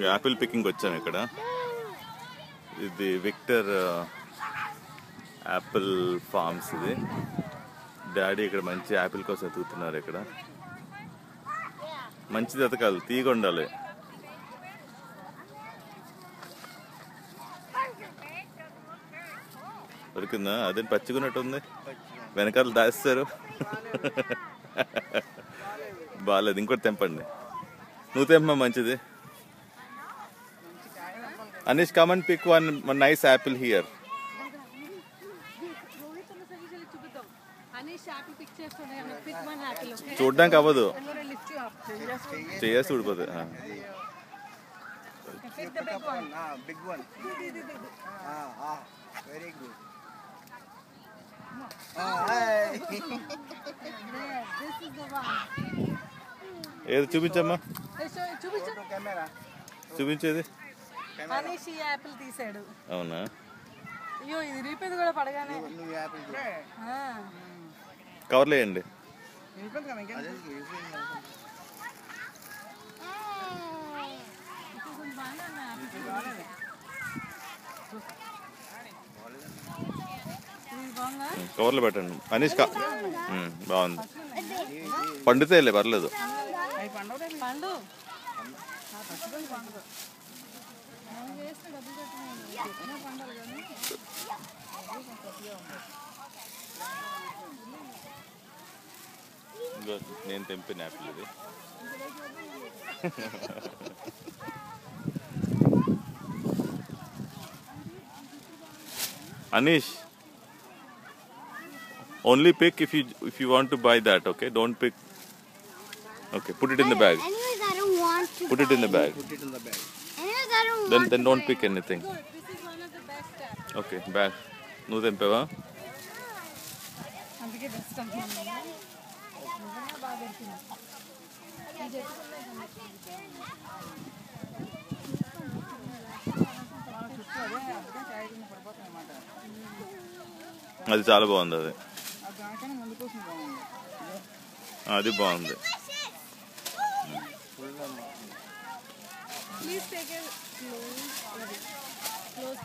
Apple picking వచ్చాము ఇక్కడ. ఇది విక్టర్ యాపిల్ ఫార్మ్స్. ఇది డాడీ ఇక్కడ మంచి యాపిల్ కోసం ఎతుకుతున్నారు. ఇక్కడ మంచిది ఎతకాలి, తీగ ఉండాలి. దొరికిందా? అదే పచ్చిగున్నట్టు ఉంది, వెనకాల దాస్తారు. బాగాలేదు, ఇంకోటి తెంపండి. నువ్వు తెంప, మంచిది. Anish, come and pick one nice apple here. చూడడానికి అవ్వదు, చేసి ఊడిపోతుంది. ఏది చూపించమ్మా, చూపించేది. యాపిల్ తీసాడు. అవునా? అయ్యో, ఇది రీపేది కూడా పడగానే కవర్లో వేయండి. కవర్లో పెట్టండి. అనీష్ బాగుంది, పండితే పర్లేదు. నేను తెంపిన యాపిల్ ఇది. Anish, only pick if you want to buy that. Okay, don't pick. Okay, put it in the bag. Anyways, I don't want to. Put it in the bag. Put it in the bag. Anyways, I don't want. Then don't pick anything. Good. This is one of the best apps. Okay, bag. నువ్వు తెంపావా? అందుకే best అంటున్నాను. బాగా దొరికింది. అది చాలా బాగుంది. అది బాగుంది. Please take a close